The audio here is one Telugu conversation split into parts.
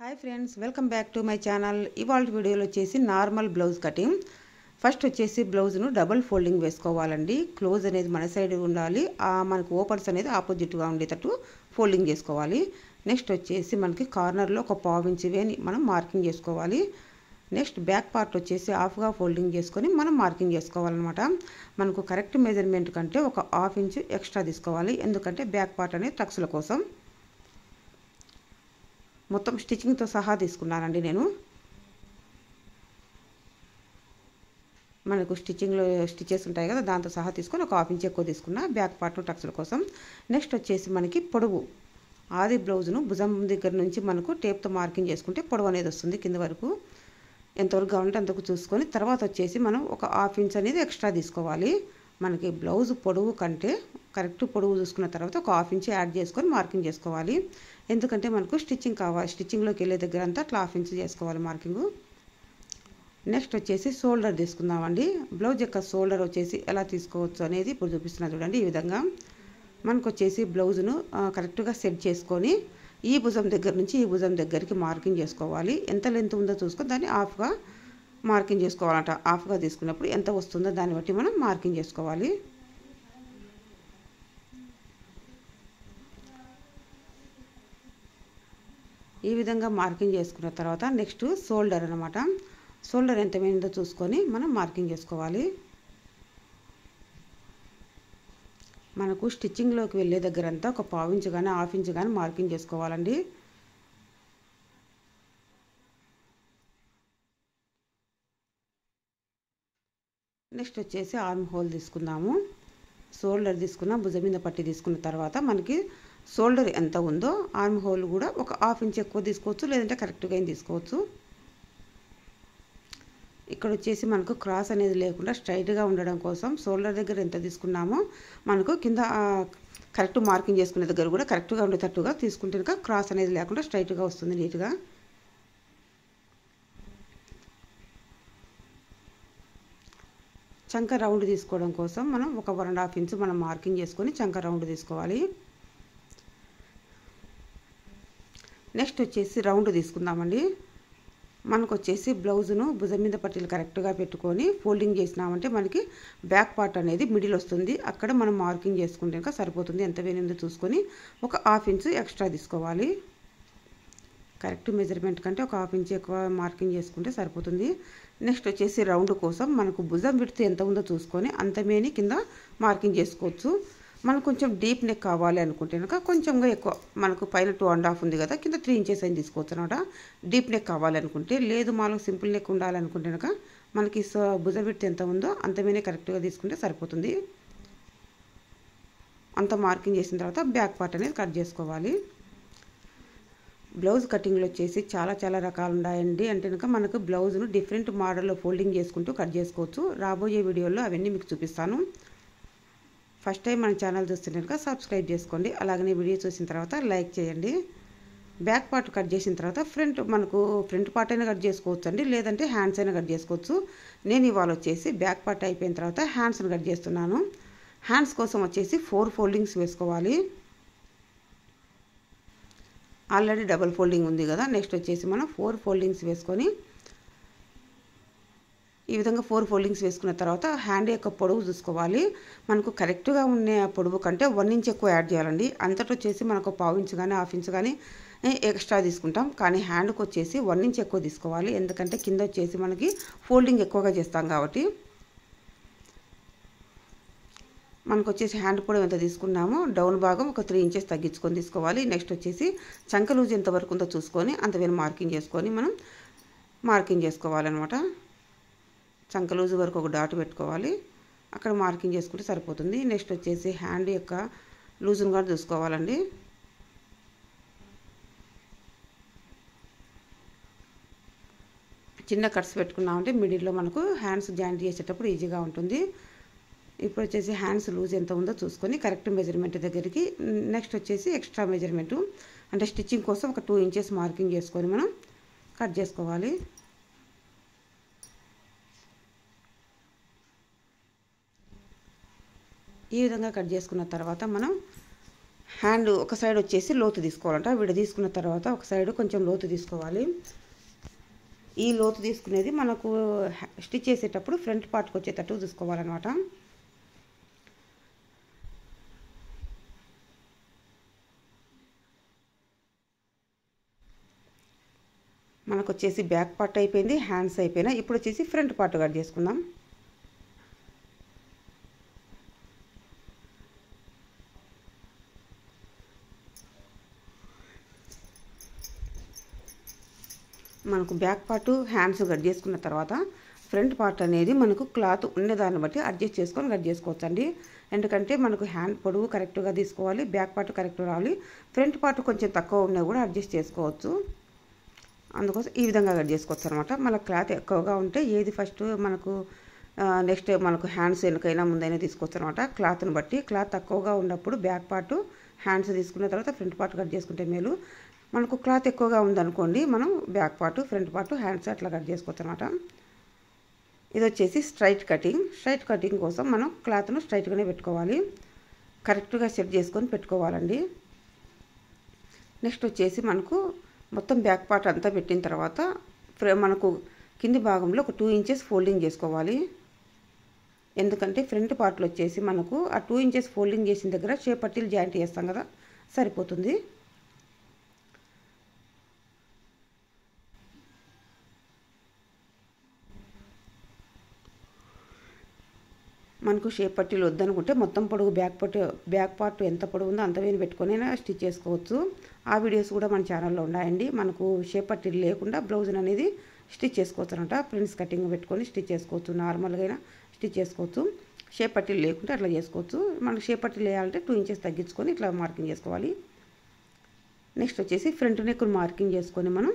Hi friends, welcome back to my channel. ఇవాళ వీడియోలో వచ్చేసి నార్మల్ బ్లౌజ్ కటింగ్. ఫస్ట్ వచ్చేసి బ్లౌజ్ను డబుల్ ఫోల్డింగ్ వేసుకోవాలండి. క్లోజ్ అనేది మన సైడ్ ఉండాలి, మనకు ఓపెన్స్ అనేది ఆపోజిట్గా ఉండేటట్టు ఫోల్డింగ్ చేసుకోవాలి. నెక్స్ట్ వచ్చేసి మనకి కార్నర్లో ఒక పావు ఇంచ్ వేని మనం మార్కింగ్ చేసుకోవాలి. నెక్స్ట్ బ్యాక్ పార్ట్ వచ్చేసి హాఫ్గా ఫోల్డింగ్ చేసుకొని మనం మార్కింగ్ చేసుకోవాలన్నమాట. మనకు కరెక్ట్ మెజర్మెంట్ కంటే ఒక హాఫ్ ఇంచ్ ఎక్స్ట్రా తీసుకోవాలి, ఎందుకంటే బ్యాక్ పార్ట్ అనేది టక్స్ల కోసం. మొత్తం స్టిచ్చింగ్తో సహా తీసుకున్నానండి నేను. మనకు స్టిచ్చింగ్లో స్టిచెస్ ఉంటాయి కదా, దాంతో సహా తీసుకొని ఒక హాఫ్ ఇంచ్ ఎక్కువ తీసుకున్నా బ్యాక్ పార్ట్ టక్స్ల కోసం. నెక్స్ట్ వచ్చేసి మనకి పొడవు ఆది బ్లౌజ్ను భుజం దగ్గర నుంచి మనకు టేప్తో మార్కింగ్ చేసుకుంటే పొడవు అనేది వస్తుంది కింద వరకు. ఎంతవరకు కావాలంటే అంతకు చూసుకొని తర్వాత వచ్చేసి మనం ఒక హాఫ్ ఇంచ్ అనేది ఎక్స్ట్రా తీసుకోవాలి. మనకి బ్లౌజ్ పొడవు కంటే కరెక్ట్ పొడవు చూసుకున్న తర్వాత ఒక హాఫ్ ఇంచ్ యాడ్ చేసుకొని మార్కింగ్ చేసుకోవాలి, ఎందుకంటే మనకు స్టిచ్చింగ్ కావాలి. స్టిచ్చింగ్లోకి వెళ్ళే దగ్గర అంతా అట్లా హాఫ్ ఇంచ్ చేసుకోవాలి మార్కింగు. నెక్స్ట్ వచ్చేసి షోల్డర్ తీసుకుందామండి. బ్లౌజ్ యొక్క షోల్డర్ వచ్చేసి ఎలా తీసుకోవచ్చు అనేది ఇప్పుడు చూపిస్తున్నా చూడండి. ఈ విధంగా మనకు వచ్చేసి బ్లౌజ్ను కరెక్ట్గా సెట్ చేసుకొని ఈ భుజం దగ్గర నుంచి ఈ భుజం దగ్గరికి మార్కింగ్ చేసుకోవాలి. ఎంత లెంత్ ఉందో చూసుకొని దాన్ని హాఫ్గా మార్కింగ్ చేసుకోవాలంట. హాఫ్గా తీసుకున్నప్పుడు ఎంత వస్తుందో దాన్ని బట్టి మనం మార్కింగ్ చేసుకోవాలి. ఈ విధంగా మార్కింగ్ చేసుకున్న తర్వాత నెక్స్ట్ షోల్డర్ అనమాట. షోల్డర్ ఎంత వేయిందో చూసుకొని మనం మార్కింగ్ చేసుకోవాలి. మనకు స్టిచ్చింగ్లోకి వెళ్ళే దగ్గర అంతా ఒక పావు ఇంచ్ కానీ హాఫ్ ఇంచ్ కానీ మార్కింగ్ చేసుకోవాలండి. నెక్స్ట్ వచ్చేసి ఆర్మ్ హోల్ తీసుకుందాము. షోల్డర్ తీసుకున్న భుజం మీద పట్టి తీసుకున్న తర్వాత మనకి షోల్డర్ ఎంత ఉందో ఆర్మ్ హోల్ కూడా ఒక హాఫ్ ఇంచ్ ఎక్కువ తీసుకోవచ్చు, లేదంటే కరెక్ట్గా ఏం తీసుకోవచ్చు. ఇక్కడ వచ్చేసి మనకు క్రాస్ అనేది లేకుండా స్ట్రైట్గా ఉండడం కోసం షోల్డర్ దగ్గర ఎంత తీసుకున్నామో మనకు కింద కరెక్ట్ మార్కింగ్ చేసుకునే దగ్గర కూడా కరెక్ట్గా ఉండేటట్టుగా తీసుకుంటే కనుక క్రాస్ అనేది లేకుండా స్ట్రైట్గా వస్తుంది నీట్గా. చంక రౌండ్ తీసుకోవడం కోసం మనం ఒక 1.5 ఇంచ్ మనం మార్కింగ్ చేసుకొని చంక రౌండ్ తీసుకోవాలి. నెక్స్ట్ వచ్చేసి రౌండ్ తీసుకుందామండి. మనకు వచ్చేసి బ్లౌజ్ను భుజం మీద పట్టీలు కరెక్ట్గా పెట్టుకొని ఫోల్డింగ్ చేసినామంటే మనకి బ్యాక్ పార్ట్ అనేది మిడిల్ వస్తుంది. అక్కడ మనం మార్కింగ్ చేసుకుంటే కనుక సరిపోతుంది. ఎంత వేనిందో చూసుకొని ఒక హాఫ్ ఇంచ్ ఎక్స్ట్రా తీసుకోవాలి. కరెక్ట్ మెజర్మెంట్ కంటే ఒక హాఫ్ ఇంచ్ ఎక్కువ మార్కింగ్ చేసుకుంటే సరిపోతుంది. నెక్స్ట్ వచ్చేసి రౌండ్ కోసం మనకు భుజం విడ్త్ ఎంత ఉందో చూసుకొని అంత మేని కింద మార్కింగ్ చేసుకోవచ్చు. మనకు కొంచెం డీప్ నెక్ కావాలి అనుకుంటే కనుక కొంచెంగా ఎక్కువ, మనకు పైన 2.5 ఉంది కదా, కింద 3 ఇంచెస్ అని తీసుకోవచ్చు అనమాట. డీప్ నెక్ కావాలనుకుంటే. లేదు మనకు సింపుల్ నెక్ ఉండాలనుకుంటే కనుక మనకి భుజం విడ్త్ ఎంత ఉందో అంత మేనే కరెక్ట్గా తీసుకుంటే సరిపోతుంది. అంత మార్కింగ్ చేసిన తర్వాత బ్యాక్ పార్ట్ అనేది కట్ చేసుకోవాలి. బ్లౌజ్ కటింగ్లో వచ్చేసి చాలా రకాలు ఉన్నాయండి. అంటే కనుక మనకు బ్లౌజ్ను డిఫరెంట్ మోడల్లో ఫోల్డింగ్ చేసుకుంటూ కట్ చేసుకోవచ్చు. రాబోయే వీడియోలో అవన్నీ మీకు చూపిస్తాను. ఫస్ట్ టైం మన ఛానల్ చూస్తుంటే కనుక సబ్స్క్రైబ్ చేసుకోండి. అలాగనే వీడియో చూసిన తర్వాత లైక్ చేయండి. బ్యాక్ పార్ట్ కట్ చేసిన తర్వాత ఫ్రంట్ పార్ట్ అయినా కట్ చేసుకోవచ్చు అండి, లేదంటే హ్యాండ్స్ అయినా కట్ చేసుకోవచ్చు. నేను ఇవాళ వచ్చేసి బ్యాక్ పార్ట్ అయిపోయిన తర్వాత హ్యాండ్స్ని కట్ చేస్తున్నాను. హ్యాండ్స్ కోసం వచ్చేసి 4 ఫోల్డింగ్స్ వేసుకోవాలి. ఆల్రెడీ డబుల్ ఫోల్డింగ్ ఉంది కదా. నెక్స్ట్ వచ్చేసి మనం 4 ఫోల్డింగ్స్ వేసుకొని ఈ విధంగా 4 ఫోల్డింగ్స్ వేసుకున్న తర్వాత హ్యాండ్ యొక్క పొడవు చూసుకోవాలి. మనకు కరెక్ట్గా ఉన్న పొడవు కంటే 1 ఇంచ్ ఎక్కువ యాడ్ చేయాలండి. అంతటి వచ్చేసి మనకు పావు ఇంచ్ కానీ హాఫ్ ఇంచ్ కానీ ఎక్స్ట్రా తీసుకుంటాం, కానీ హ్యాండ్కి వచ్చేసి 1 ఇంచ్ ఎక్కువ తీసుకోవాలి, ఎందుకంటే కింద వచ్చేసి మనకి ఫోల్డింగ్ ఎక్కువగా చేస్తాం కాబట్టి. మనకు వచ్చేసి హ్యాండ్ పొడవు ఎంత తీసుకున్నామో డౌన్ భాగం ఒక 3 ఇంచెస్ తగ్గించుకొని తీసుకోవాలి. నెక్స్ట్ వచ్చేసి చంక లూజ్ ఎంత వరకు ఉందో చూసుకొని అంతవేళ మార్కింగ్ చేసుకొని మనం మార్కింగ్ చేసుకోవాలన్నమాట. చంక లూజ్ వరకు ఒక డాట్ పెట్టుకోవాలి, అక్కడ మార్కింగ్ చేసుకుంటే సరిపోతుంది. నెక్స్ట్ వచ్చేసి హ్యాండ్ యొక్క లూజ్ను కూడా చూసుకోవాలండి. చిన్న కట్స్ పెట్టుకున్నామంటే మిడిల్లో మనకు హ్యాండ్స్ జాయింట్ చేసేటప్పుడు ఈజీగా ఉంటుంది. ఇప్పుడు వచ్చేసి హ్యాండ్స్ లూజ్ ఎంత ఉందో చూసుకొని కరెక్ట్ మెజర్మెంట్ దగ్గరికి నెక్స్ట్ వచ్చేసి ఎక్స్ట్రా మెజర్మెంటు అంటే స్టిచ్చింగ్ కోసం ఒక 2 ఇంచెస్ మార్కింగ్ చేసుకొని మనం కట్ చేసుకోవాలి. ఈ విధంగా కట్ చేసుకున్న తర్వాత మనం హ్యాండ్ ఒక సైడ్ వచ్చేసి లోతు తీసుకోవాలంట. విడ తీసుకున్న తర్వాత ఒక సైడ్ కొంచెం లోతు తీసుకోవాలి. ఈ లోతు తీసుకునేది మనకు స్టిచ్ చేసేటప్పుడు ఫ్రంట్ పార్ట్కి వచ్చేటట్టు చూసుకోవాలన్నమాట. మనకు వచ్చేసి బ్యాక్ పార్ట్ అయిపోయింది, హ్యాండ్స్ అయిపోయినాయి. ఇప్పుడు వచ్చేసి ఫ్రంట్ పార్ట్ కట్ చేసుకుందాం. మనకు బ్యాక్ పార్ట్ హ్యాండ్స్ కట్ చేసుకున్న తర్వాత ఫ్రంట్ పార్ట్ అనేది మనకు క్లాత్ ఉండేదాన్ని బట్టి అడ్జస్ట్ చేసుకొని కట్ చేసుకోవచ్చు అండి. ఎందుకంటే మనకు హ్యాండ్ పొడవు కరెక్ట్గా తీసుకోవాలి, బ్యాక్ పార్ట్ కరెక్ట్ రావాలి. ఫ్రంట్ పార్ట్ కొంచెం తక్కువ ఉన్నా కూడా అడ్జస్ట్ చేసుకోవచ్చు. అందుకోసం ఈ విధంగా కట్ చేసుకోవచ్చు అనమాట. మన క్లాత్ ఎక్కువగా ఉంటే ఏది ఫస్ట్ మనకు నెక్స్ట్ మనకు హ్యాండ్స్ వెనుకైనా ముందైనా తీసుకోవచ్చు అనమాట. క్లాత్ని బట్టి క్లాత్ తక్కువగా ఉన్నప్పుడు బ్యాక్ పార్ట్ హ్యాండ్స్ తీసుకున్న తర్వాత ఫ్రంట్ పార్ట్ కట్ చేసుకుంటే మేలు. మనకు క్లాత్ ఎక్కువగా ఉందనుకోండి, మనం back part front part hands అట్లా కట్ చేసుకోవచ్చు అనమాట. ఇది వచ్చేసి స్ట్రైట్ కటింగ్ కోసం మనం క్లాత్ను స్ట్రైట్గానే పెట్టుకోవాలి, కరెక్ట్గా సెట్ చేసుకొని పెట్టుకోవాలండి. నెక్స్ట్ వచ్చేసి మనకు మొత్తం బ్యాక్ పార్ట్ అంతా పెట్టిన తర్వాత మనకు కింది భాగంలో ఒక 2 ఇంచెస్ ఫోల్డింగ్ చేసుకోవాలి. ఎందుకంటే ఫ్రంట్ పార్ట్లో వచ్చేసి మనకు ఆ 2 ఇంచెస్ ఫోల్డింగ్ చేసిన దగ్గర షేప్ పట్టీలు జాయింట్ చేస్తాం కదా, సరిపోతుంది. మనకు షేప్ పట్టీలు వద్దనుకుంటే మొత్తం పొడవు బ్యాక్ పార్ట్ ఎంత పొడవు ఉందో అంత వేలు పెట్టుకొని స్టిచ్ చేసుకోవచ్చు. ఆ వీడియోస్ కూడా మన ఛానల్లో ఉన్నాయండి. మనకు షేప్ పట్టీలు లేకుండా బ్లౌజ్ అనేది స్టిచ్ చేసుకోవచ్చు అనమాట. ప్రిన్స్ కటింగ్ పెట్టుకొని స్టిచ్ చేసుకోవచ్చు, నార్మల్గా అయినా స్టిచ్ చేసుకోవచ్చు. షేప్ పట్టీలు లేకుంటే అట్లా చేసుకోవచ్చు. మనకు షేప్ పట్టీలు వేయాలంటే 2 ఇంచెస్ తగ్గించుకొని ఇట్లా మార్కింగ్ చేసుకోవాలి. నెక్స్ట్ వచ్చేసి ఫ్రంట్ నెక్ మార్కింగ్ చేసుకొని మనం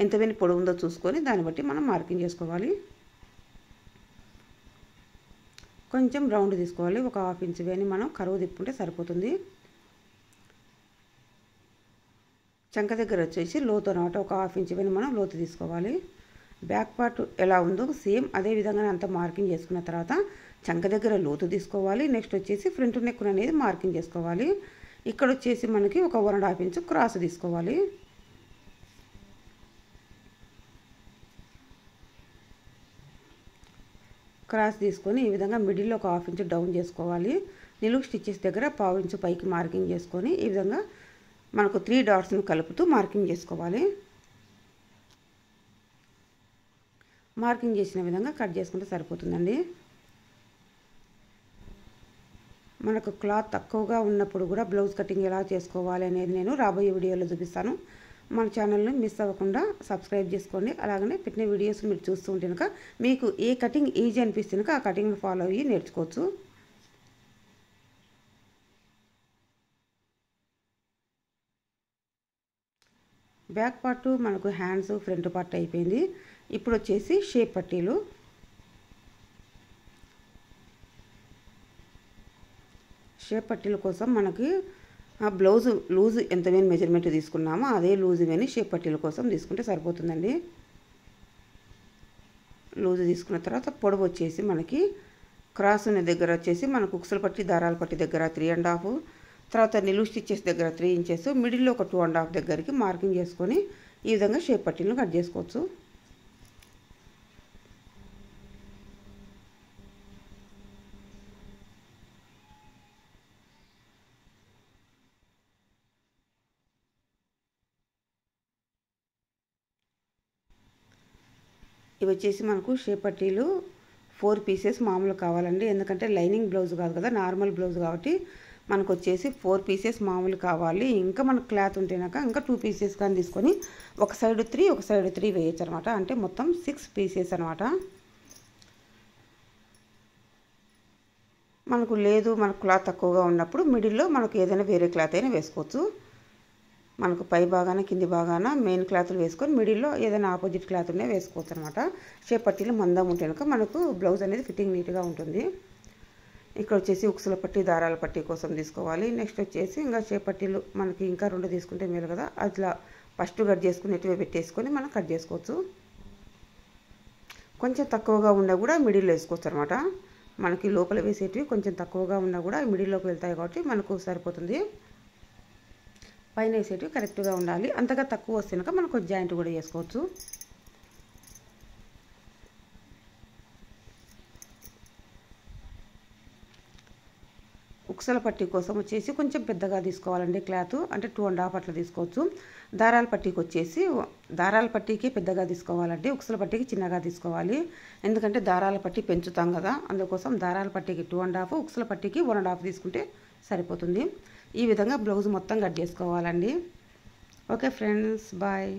ఎంత వేలు పొడవు ఉందో చూసుకొని దాన్ని బట్టి మనం మార్కింగ్ చేసుకోవాలి. కొంచెం రౌండ్ తీసుకోవాలి, ఒక 1/2 ఇంచ్ వేని మనం కరువు తిప్పుకుంటే సరిపోతుంది. చంక దగ్గర వచ్చేసి లోతు అనమాట, ఒక 1/2 ఇంచ్ వేని మనం లోతు తీసుకోవాలి. బ్యాక్ పార్ట్ ఎలా ఉందో సేమ్ అదే విధంగా అంతా మార్కింగ్ చేసుకున్న తర్వాత చంక దగ్గర లోతు తీసుకోవాలి. నెక్స్ట్ వచ్చేసి ఫ్రంట్ నెక్ అనేది మార్కింగ్ చేసుకోవాలి. ఇక్కడ వచ్చేసి మనకి ఒక 1.5 ఇంచ్ క్రాస్ తీసుకోవాలి. క్రాస్ తీసుకొని ఈ విధంగా మిడిల్లో ఒక 1/2 ఇంచ్ డౌన్ చేసుకోవాలి. నిలువు స్టిచ్చెస్ దగ్గర 1/2 ఇంచ్ పైకి మార్కింగ్ చేసుకొని ఈ విధంగా మనకు 3 డాట్స్ను కలుపుతూ మార్కింగ్ చేసుకోవాలి. మార్కింగ్ చేసిన విధంగా కట్ చేసుకుంటే సరిపోతుందండి. మనకు క్లాత్ తక్కువగా ఉన్నప్పుడు కూడా బ్లౌజ్ కటింగ్ ఎలా చేసుకోవాలి అనేది నేను రాబోయే వీడియోలో చూపిస్తాను. మన ఛానల్ని మిస్ అవ్వకుండా సబ్స్క్రైబ్ చేసుకోండి. అలాగనే పెట్టిన వీడియోస్ మీరు చూస్తూ ఉంటే కనుక మీకు ఏ కటింగ్ ఈజీ అనిపిస్తే కనుక ఆ కటింగ్ని ఫాలో అయ్యి నేర్చుకోవచ్చు. బ్యాక్ పార్ట్ మనకు హ్యాండ్స్ ఫ్రంట్ పార్ట్ అయిపోయింది. ఇప్పుడు వచ్చేసి షేప్ పట్టీలు. షేప్ పట్టీల కోసం మనకి ఆ బ్లౌజ్ లూజ్ ఎంత వేని మెజర్మెంట్ తీసుకున్నామో అదే లూజ్ వేని షేప్ పట్టీల కోసం తీసుకుంటే సరిపోతుందండి. లూజ్ తీసుకున్న తర్వాత పొడవు వచ్చేసి మనకి క్రాస్ ఉన్న దగ్గర వచ్చేసి మనకు ఉక్సుల పట్టి దారాల పట్టి దగ్గర 3.5, తర్వాత నిలువు స్టిచ్చెస్ దగ్గర 3 ఇంచెస్, మిడిల్లో ఒక 2.5 దగ్గరికి మార్కింగ్ చేసుకొని ఈ విధంగా షేప్ పట్టీలను కట్ చేసుకోవచ్చు. ఇవి వచ్చేసి మనకు షేప్ పట్టీలు 4 పీసెస్ మామూలు కావాలండి. ఎందుకంటే లైనింగ్ బ్లౌజ్ కాదు కదా, నార్మల్ బ్లౌజ్ కాబట్టి మనకు వచ్చేసి 4 పీసెస్ మామూలు కావాలి. ఇంకా మనకు క్లాత్ ఉంటేనాక ఇంకా 2 పీసెస్ కానీ తీసుకొని ఒక సైడ్ 3 ఒక సైడ్ 3 వేయచ్చు అనమాట. అంటే మొత్తం 6 పీసెస్ అనమాట. మనకు లేదు మనకు క్లాత్ తక్కువగా ఉన్నప్పుడు మిడిల్లో మనకు ఏదైనా వేరే క్లాత్ అయినా వేసుకోవచ్చు. మనకు పై భాగాన కింది భాగాన మెయిన్ క్లాత్లు వేసుకొని మిడిల్లో ఏదైనా ఆపోజిట్ క్లాత్ ఉండే వేసుకోవచ్చు అనమాట. షేప్ పట్టీలు మందం ఉంటే కనుక మనకు బ్లౌజ్ అనేది ఫిట్టింగ్ నీట్గా ఉంటుంది. ఇక్కడ వచ్చేసి ఉక్సుల పట్టి దారాల పట్టి కోసం తీసుకోవాలి. నెక్స్ట్ వచ్చేసి ఇంకా షేప్ పట్టీలు మనకి ఇంకా 2 తీసుకుంటే మేలు కదా, అట్లా ఫస్ట్ కట్ చేసుకుని ఎటువే పెట్టేసుకొని మనం కట్ చేసుకోవచ్చు. కొంచెం తక్కువగా ఉన్నా కూడా మిడిల్లో వేసుకోవచ్చు అనమాట. మనకి లోపల వేసేటివి కొంచెం తక్కువగా ఉన్నా కూడా మిడిల్లోకి వెళ్తాయి కాబట్టి మనకు సరిపోతుంది. పైన వేసేటివి కరెక్ట్గా ఉండాలి. అంతగా తక్కువ వస్తే కనుక మనం కొంచెం జాయింట్ కూడా చేసుకోవచ్చు. ఉక్సల పట్టీ కోసం వచ్చేసి కొంచెం పెద్దగా తీసుకోవాలండి క్లాత్, అంటే 2.5 అట్లా తీసుకోవచ్చు. దారాల పట్టీకి వచ్చేసి దారాల పట్టీకి పెద్దగా తీసుకోవాలండి, ఉక్సల పట్టీకి చిన్నగా తీసుకోవాలి. ఎందుకంటే దారాల పట్టీ పెంచుతాం కదా, అందుకోసం దారాల పట్టీకి 2.5, ఉక్సల పట్టీకి 1.5 తీసుకుంటే సరిపోతుంది. ఈ విధంగా బ్లౌజ్ మొత్తం కట్ చేసుకోవాలండి. Okay friends, bye.